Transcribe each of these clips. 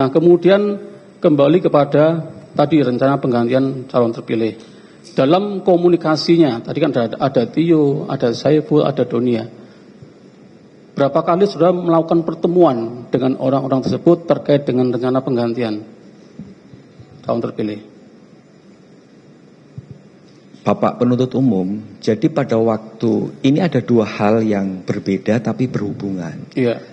Nah, kemudian kembali kepada tadi rencana penggantian calon terpilih. Dalam komunikasinya, tadi kan ada Tio, ada Saiful, ada Donia. Berapa kali sudah melakukan pertemuan dengan orang-orang tersebut terkait dengan rencana penggantian calon terpilih? Bapak penuntut umum, jadi pada waktu ini ada dua hal yang berbeda tapi berhubungan. Iya.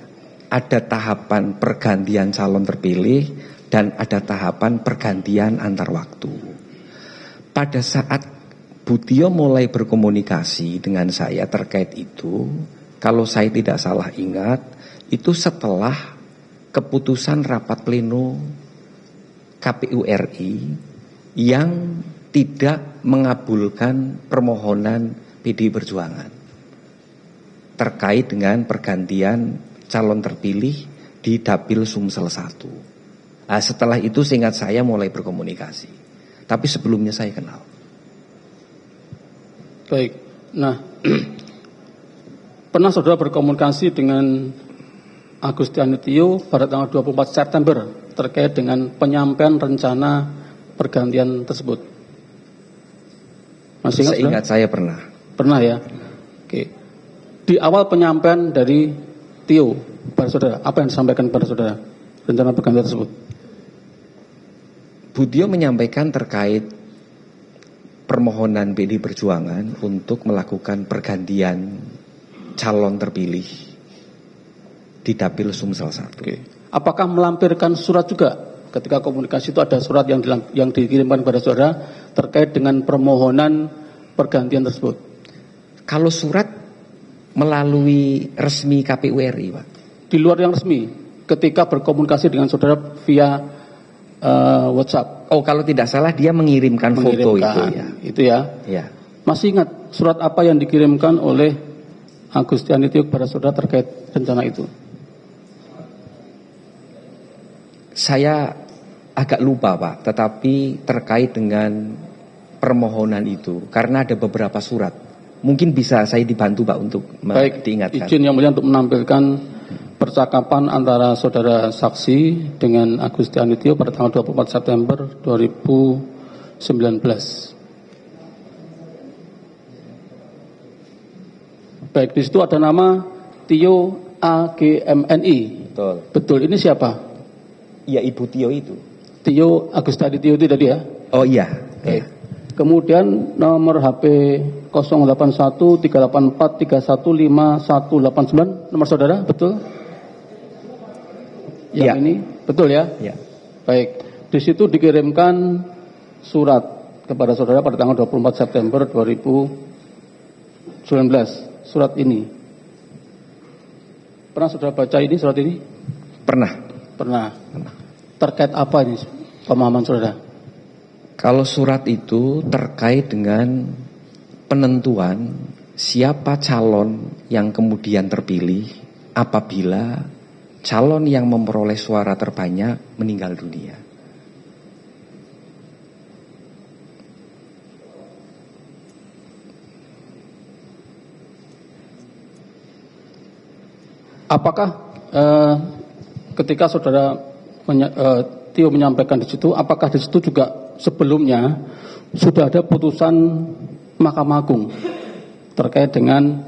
Ada tahapan pergantian calon terpilih dan ada tahapan pergantian antar waktu. Pada saat Butio mulai berkomunikasi dengan saya terkait itu, kalau saya tidak salah ingat, itu setelah keputusan rapat pleno KPU RI yang tidak mengabulkan permohonan PDI Perjuangan terkait dengan pergantian calon terpilih di Dapil Sumsel 1. Nah, setelah itu seingat saya mulai berkomunikasi. Tapi sebelumnya saya kenal. Baik. Nah, pernah saudara berkomunikasi dengan Agustiani Tio pada tanggal 24 September terkait dengan penyampaian rencana pergantian tersebut? Masih ingat? Seingat saya pernah. Pernah ya? Oke. Di awal penyampaian dari Tio pada saudara, apa yang disampaikan pada saudara rencana pergantian tersebut? Butio menyampaikan terkait permohonan PDI Perjuangan untuk melakukan pergantian calon terpilih di Dapil Sumsel 1. Oke. Apakah melampirkan surat juga? Ketika komunikasi itu ada surat yang dikirimkan kepada saudara terkait dengan permohonan pergantian tersebut. Kalau surat melalui resmi KPU RI, Pak. Di luar yang resmi, ketika berkomunikasi dengan saudara via WhatsApp. Oh, kalau tidak salah dia mengirimkan foto itu ya. Itu ya. Ya. Masih ingat surat apa yang dikirimkan oleh Agustiani Tio kepada saudara terkait rencana itu? Saya agak lupa, Pak, tetapi terkait dengan permohonan itu karena ada beberapa surat. Mungkin bisa saya dibantu, Pak, untuk diingatkan. Izin yang mulia untuk menampilkan percakapan antara saudara saksi dengan Agustiani Tio pada tanggal 24 September 2019. Baik, di situ ada nama Tio AGMNI. Betul. Betul, ini siapa? Iya, Ibu Tio itu. Tio Agustiani Tio itu tadi ya? Oh iya. Oke. Ya. Kemudian nomor HP 081-384-315-189 nomor saudara, betul? Yang ya. Ini betul ya? Ya. Baik. Di situ dikirimkan surat kepada saudara pada tanggal 24 September 2019. Surat ini. Pernah saudara baca ini surat ini? Pernah. Pernah. Terkait apa ini pemahaman saudara? Kalau surat itu terkait dengan penentuan siapa calon yang kemudian terpilih apabila calon yang memperoleh suara terbanyak meninggal dunia. Apakah ketika saudara Tio menyampaikan di situ, apakah di situ juga sebelumnya sudah ada putusan Mahkamah Agung terkait dengan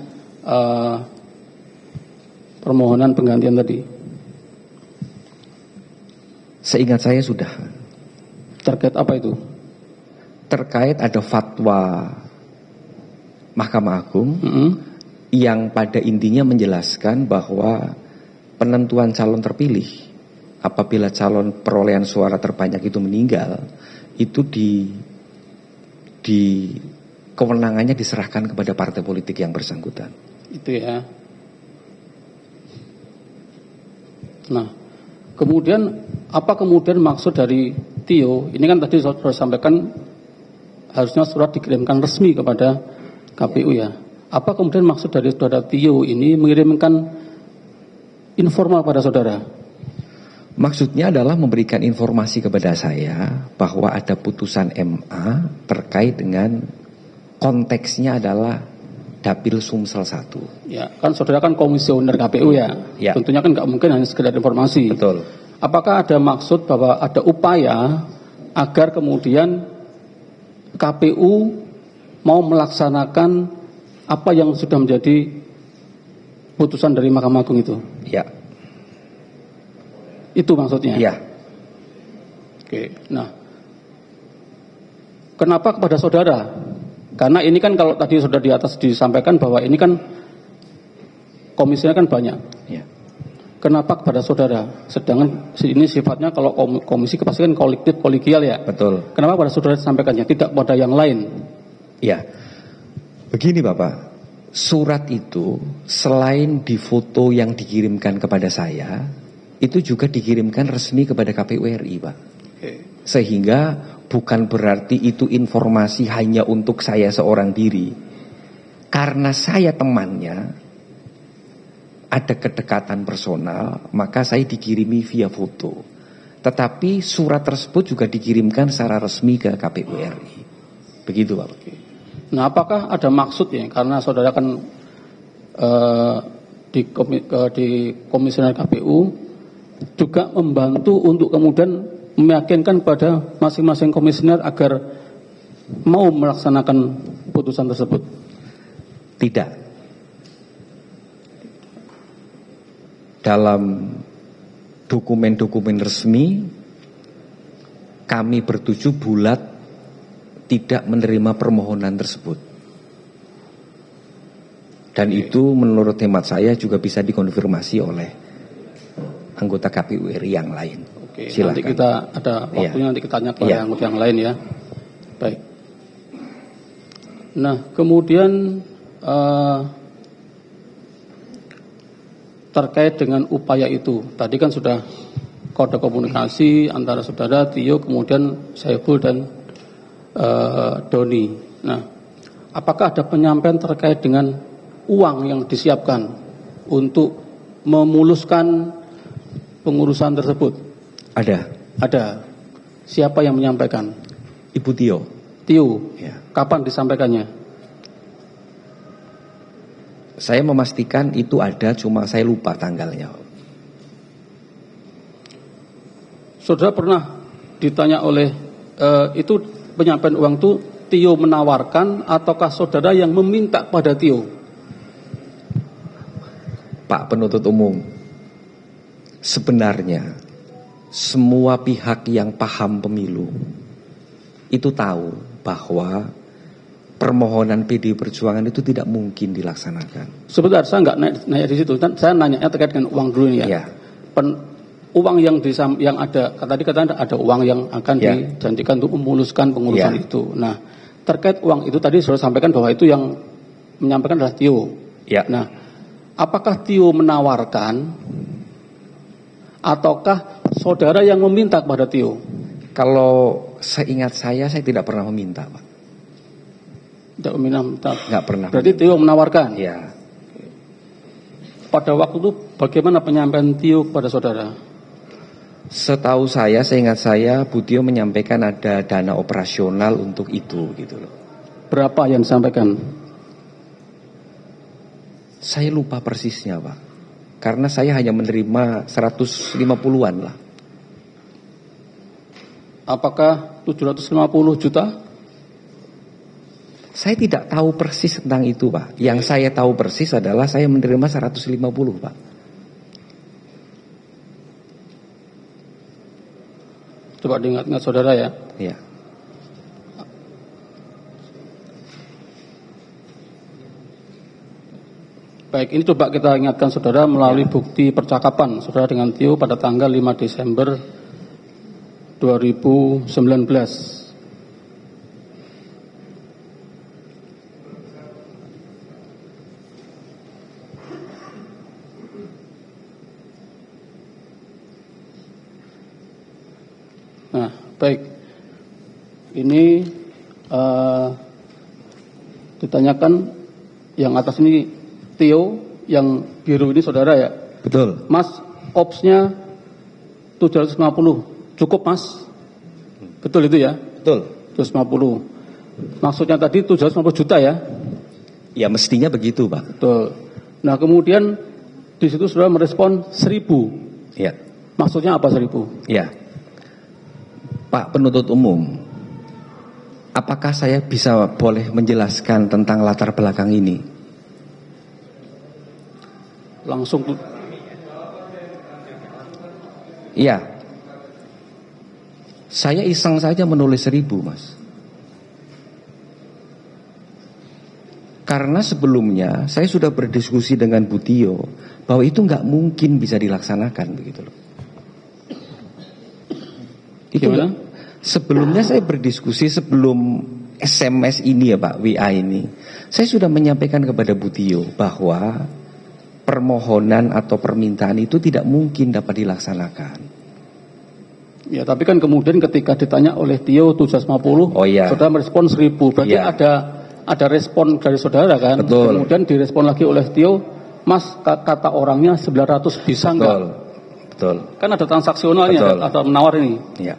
permohonan penggantian tadi? Seingat saya sudah. Terkait apa itu? Terkait ada fatwa Mahkamah Agung yang pada intinya menjelaskan bahwa penentuan calon terpilih apabila calon perolehan suara terbanyak itu meninggal, itu di kewenangannya diserahkan kepada partai politik yang bersangkutan. Itu ya. Nah, kemudian apa kemudian maksud dari Tio? Ini kan tadi sudah sampaikan harusnya surat dikirimkan resmi kepada KPU ya. Apa kemudian maksud dari saudara Tio ini mengirimkan informal pada saudara? Maksudnya adalah memberikan informasi kepada saya bahwa ada putusan MA terkait dengan konteksnya adalah Dapil Sumsel 1. Ya, kan saudara kan komisioner KPU ya. Ya. Tentunya kan nggak mungkin hanya sekedar informasi. Betul. apakah ada maksud bahwa ada upaya agar kemudian KPU mau melaksanakan apa yang sudah menjadi putusan dari Mahkamah Agung itu? Ya. Itu maksudnya? Ya. Oke, nah kenapa kepada saudara? Karena ini kan kalau tadi sudah di atas disampaikan bahwa ini kan komisinya kan banyak. Ya. Kenapa kepada saudara? Sedangkan ini sifatnya kalau komisi pasti kan kolektif, kolegial ya. Betul. Kenapa pada saudara disampaikannya, tidak pada yang lain? Ya. Begini Bapak, surat itu selain di foto yang dikirimkan kepada saya, itu juga dikirimkan resmi kepada KPU RI, Pak. Oke. Sehingga bukan berarti itu informasi hanya untuk saya seorang diri. Karena saya temannya, ada kedekatan personal, maka saya dikirimi via foto. Tetapi surat tersebut juga dikirimkan secara resmi ke KPU RI. Begitu Pak. Nah, apakah ada maksud ya? Karena saudara kan di komisioner KPU juga membantu untuk kemudian meyakinkan pada masing-masing komisioner agar mau melaksanakan putusan tersebut. Tidak. Dalam dokumen-dokumen resmi kami bertujuh bulat tidak menerima permohonan tersebut. Dan itu menurut hemat saya juga bisa dikonfirmasi oleh anggota KPU RI yang lain. Oke, silakan. Nanti kita ada waktunya, nanti kita tanya kepada anggota yang lain ya. Baik. Nah, kemudian terkait dengan upaya itu, tadi kan sudah kode komunikasi antara saudara Tio, kemudian Saiful dan Doni. Nah, apakah ada penyampaian terkait dengan uang yang disiapkan untuk memuluskan pengurusan tersebut? Ada. Ada. Siapa yang menyampaikan? Ibu Tio. Tio. Ya. Kapan disampaikannya? Saya memastikan itu ada, cuma saya lupa tanggalnya. Saudara pernah ditanya oleh itu penyampaian uang itu Tio menawarkan ataukah saudara yang meminta pada Tio? Pak Penuntut Umum, sebenarnya semua pihak yang paham pemilu itu tahu bahwa permohonan PD Perjuangan itu tidak mungkin dilaksanakan. Sebentar, saya nggak nanya di situ. Saya nanya terkait dengan uang dulu ini ya. Ya. Uang yang ada, tadi katanya ada uang yang akan dijanjikan untuk memuluskan pengurusan itu. Nah, terkait uang itu tadi sudah sampaikan bahwa itu yang menyampaikan adalah Tio. Ya. Nah, apakah Tio menawarkan ataukah saudara yang meminta kepada Tio? Kalau seingat saya tidak pernah meminta, Pak. Tidak meminta. Nggak pernah. Berarti Tio menawarkan. Ya. Pada waktu itu bagaimana penyampaian Tio kepada saudara? Setahu saya, seingat saya, Bu Tio menyampaikan ada dana operasional untuk itu, gitu loh. Berapa yang disampaikan? Saya lupa persisnya, Pak. Karena saya hanya menerima 150-an lah. Apakah 750 juta? Saya tidak tahu persis tentang itu, Pak. Yang saya tahu persis adalah saya menerima 150, Pak. Coba diingat-ingat saudara ya. Iya. Baik, ini coba kita ingatkan saudara melalui bukti percakapan saudara dengan Tio pada tanggal 5 Desember 2019. Nah, baik. Ini ditanyakan yang atas ini Tio, yang biru ini saudara ya? Betul. Mas, opsnya 750, cukup Mas? Betul itu ya? Betul. 750. Maksudnya tadi 750 juta ya? Ya mestinya begitu, Pak. Betul. Nah kemudian di situ saudara merespon 1000. Ya. Maksudnya apa 1.000? Ya, Pak penuntut umum, apakah saya bisa boleh menjelaskan tentang latar belakang ini? Langsung. Iya, saya iseng saja menulis 1.000, Mas. Karena sebelumnya saya sudah berdiskusi dengan Bu Tio bahwa itu nggak mungkin bisa dilaksanakan begitu loh. Itu Gimana? Sebelumnya saya berdiskusi sebelum SMS ini ya Pak, WA ini. Saya sudah menyampaikan kepada Bu Tio bahwa permohonan atau permintaan itu tidak mungkin dapat dilaksanakan. Ya, tapi kan kemudian ketika ditanya oleh Tio 750, Oh iya. saudara merespon 1.000. Berarti Iya. ada respon dari saudara kan? Betul. Kemudian direspon lagi oleh Tio, Mas kata orangnya 900 bisa enggak? Betul. Kan ada transaksionalnya, Betul. ada menawar ini. Iya.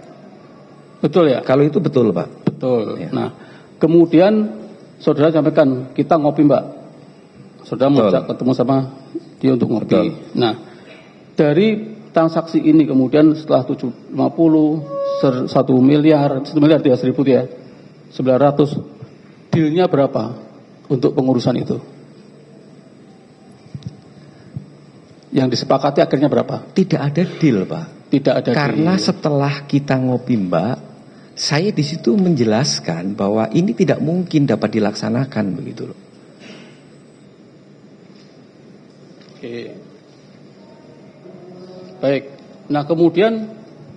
Betul ya? Kalau itu betul Pak. Betul. Ya. Nah, kemudian saudara sampaikan, kita ngopi Mbak. Saudara mau Betul. ketemu sama dia untuk ngopi. Betul. Nah, dari transaksi ini kemudian setelah 750, 1 miliar dia 1.000 dia, 900, dealnya berapa untuk pengurusan itu? Yang disepakati akhirnya berapa? Tidak ada deal Pak. Tidak ada Karena deal. setelah kita ngopi Mbak, saya di situ menjelaskan bahwa ini tidak mungkin dapat dilaksanakan begitu loh. Oke. Baik. Nah, kemudian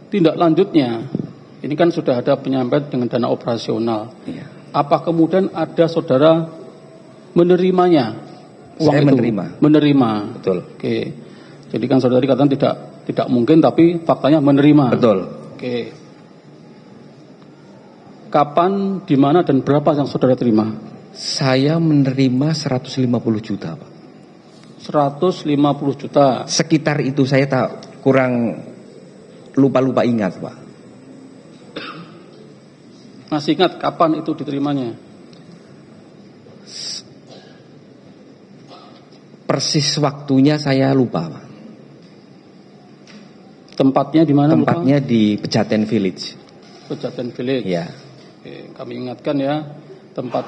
tindak lanjutnya, ini kan sudah ada penyampaian dengan dana operasional. Iya. Apa kemudian ada saudara menerimanya? Uang Saya itu? menerima. Betul. Oke. Jadi kan saudara katakan tidak mungkin, tapi faktanya menerima. Betul. Oke. Kapan, di mana, dan berapa yang saudara terima? Saya menerima 150 juta Pak. 150 juta. Sekitar itu saya tak kurang lupa ingat Pak. Masih ingat kapan itu diterimanya? Persis waktunya saya lupa Pak. Tempatnya di mana? Tempatnya di Pejaten Village. Pejaten Village. Ya. Oke, kami ingatkan ya, tempat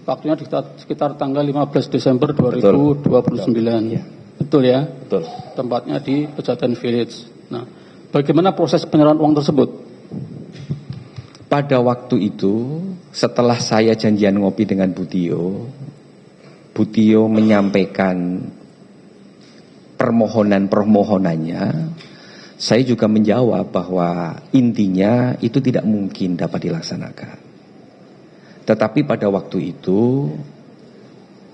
waktunya sekitar tanggal 15 Desember 2029. Ya. Betul ya? Betul. Tempatnya di Pejaten Village. Nah, bagaimana proses penyerahan uang tersebut? Pada waktu itu, setelah saya janjian ngopi dengan Bu Tio menyampaikan permohonannya, saya juga menjawab bahwa intinya itu tidak mungkin dapat dilaksanakan. Tetapi pada waktu itu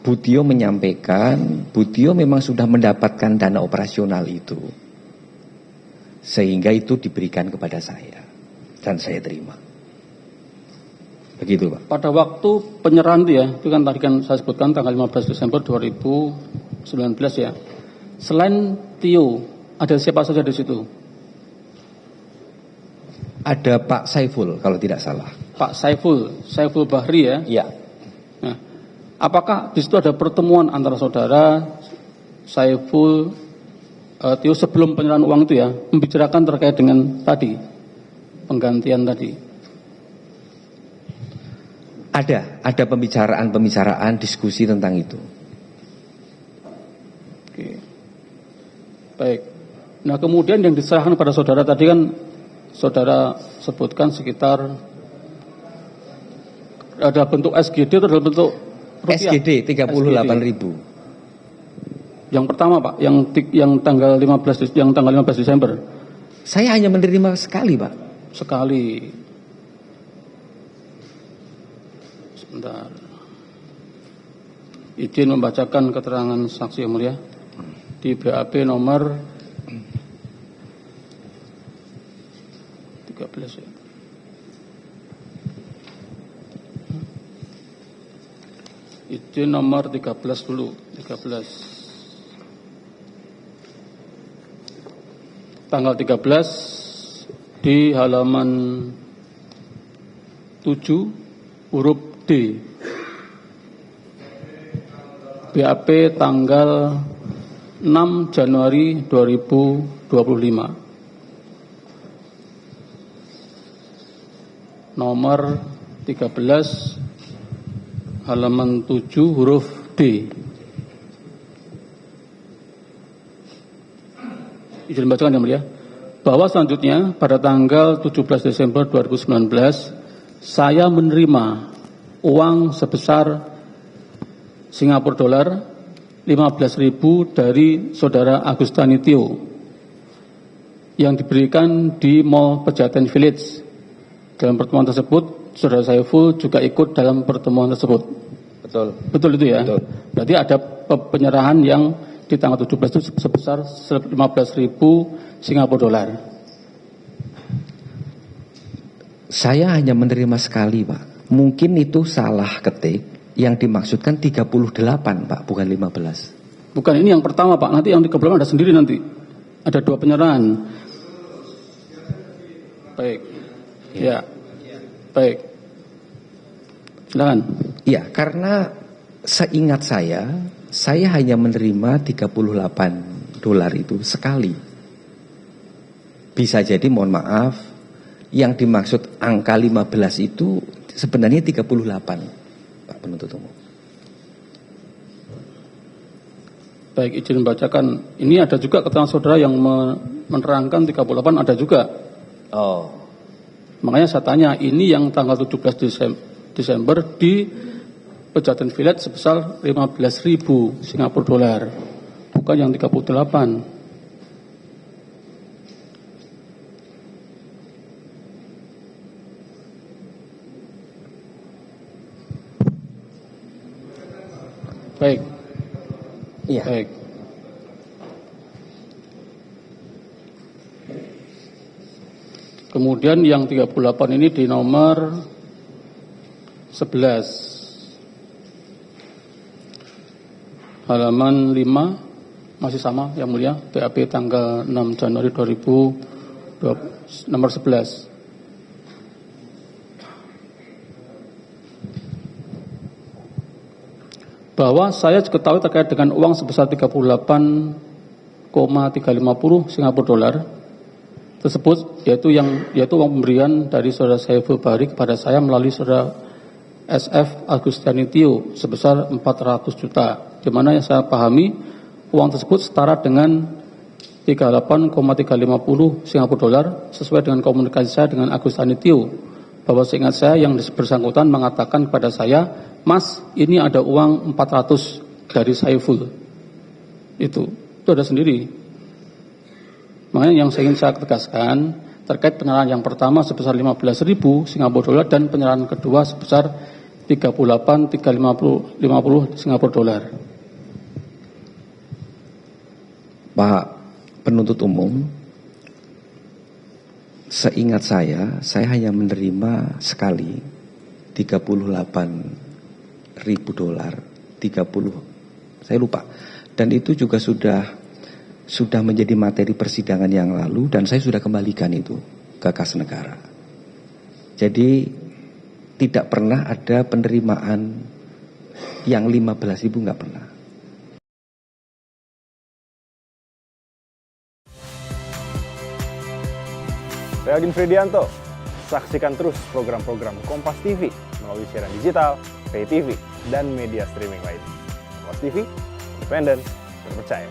Bu Tio menyampaikan, Bu Tio memang sudah mendapatkan dana operasional itu, sehingga itu diberikan kepada saya dan saya terima. Begitu Pak. Pada waktu penyerahan itu kan tadi kan saya sebutkan tanggal 15 Desember 2019 ya. Selain Tio, ada siapa saja di situ? Ada Pak Saiful kalau tidak salah. Pak Saiful Bahri ya. Iya. Nah, apakah di situ ada pertemuan antara saudara Saiful, Tio sebelum penyerahan uang itu ya, membicarakan terkait dengan tadi penggantian tadi? Ada pembicaraan diskusi tentang itu. Oke. Baik. Nah, kemudian yang diserahkan pada saudara tadi kan saudara sebutkan sekitar ada bentuk SGD atau dalam bentuk rupiah? SGD 38.000. Yang pertama Pak, yang tanggal 15 Desember. Saya hanya menerima sekali Pak. Sekali. Sebentar. Izin membacakan keterangan saksi yang mulia di BAP nomor 13 ya. Izin nomor 13 dulu, 13. Tanggal 13 di halaman 7 huruf D. BAP tanggal 6 Januari 2025. nomor 13 halaman 7 huruf D. Izin bacakan yang mulia. Bahwa selanjutnya pada tanggal 17 Desember 2019 saya menerima uang sebesar Singapura dolar 15.000 dari saudara Agustani Tio yang diberikan di Mall Pejaten Village. Dalam pertemuan tersebut, saudara Saiful juga ikut dalam pertemuan tersebut. Betul. Betul itu ya? Betul. Berarti ada penyerahan yang di tanggal 17 itu sebesar 15.000 Singapura dolar. Saya hanya menerima sekali, Pak. Mungkin itu salah ketik, yang dimaksudkan 38, Pak, bukan 15. Bukan, ini yang pertama, Pak. Nanti yang 38 ada sendiri nanti. Ada 2 penyerahan. Baik. Ya. Baik. Silakan. Ya, karena seingat saya hanya menerima 38 dolar itu sekali. Bisa jadi, mohon maaf, yang dimaksud angka 15 itu sebenarnya 38, Pak penuntut umum. Baik, izin membacakan. Ini ada juga keterangan saudara yang menerangkan 38 ada juga. Oh. Makanya saya tanya, ini yang tanggal 17 Desember di Pejaten Village sebesar 15.000 Singapura dolar, bukan yang 38. Baik. Iya. Baik. Kemudian yang 38 ini di nomor 11 halaman 5 masih sama yang mulia, BAP tanggal 6 Januari 2020 nomor 11. Bahwa saya ketahui terkait dengan uang sebesar 38,350 Singapura dolar tersebut, yaitu uang pemberian dari saudara Saiful Bahri kepada saya melalui saudara SF Agustani Tio sebesar 400 juta, di mana yang saya pahami uang tersebut setara dengan 38,350 Singapura dolar sesuai dengan komunikasi saya dengan Agustani Tio, bahwa seingat saya yang bersangkutan mengatakan kepada saya, Mas, ini ada uang 400 dari Saiful. Itu ada sendiri. Makanya yang ingin saya tegaskan terkait penyerahan yang pertama sebesar 15.000 Singapura dolar dan penyerahan kedua sebesar 38,350 Singapura dolar. Pak penuntut umum, seingat saya hanya menerima sekali 38.000 dolar, 30, saya lupa. Dan itu juga sudah menjadi materi persidangan yang lalu dan saya sudah kembalikan itu ke kas negara. Jadi tidak pernah ada penerimaan yang 15.000, nggak pernah. Saya Agin Fridianto. Saksikan terus program-program Kompas TV melalui siaran digital, pay TV, dan media streaming lain. Kompas TV, independen, terpercaya.